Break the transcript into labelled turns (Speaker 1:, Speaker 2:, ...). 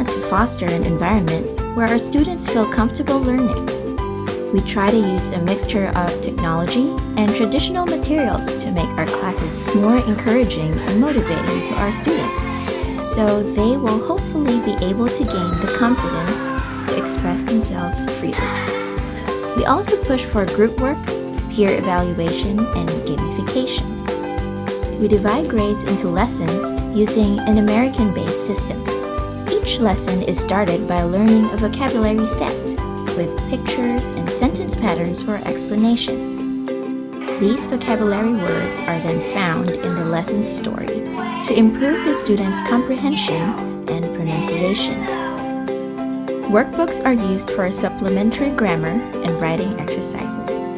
Speaker 1: want to foster an environment where our students feel comfortable learning. We try to use a mixture of technology and traditional materials to make our classes more encouraging and motivating to our students, so they will hopefully be able to gain the confidence to express themselves freely. We also push for group work, peer evaluation, and gamification. We divide grades into lessons using an American-based system. Each lesson is started by learning a vocabulary set with pictures and sentence patterns for explanations. These vocabulary words are then found in the lesson story to improve the students' comprehension and pronunciation. Workbooks are used for supplementary grammar and writing exercises.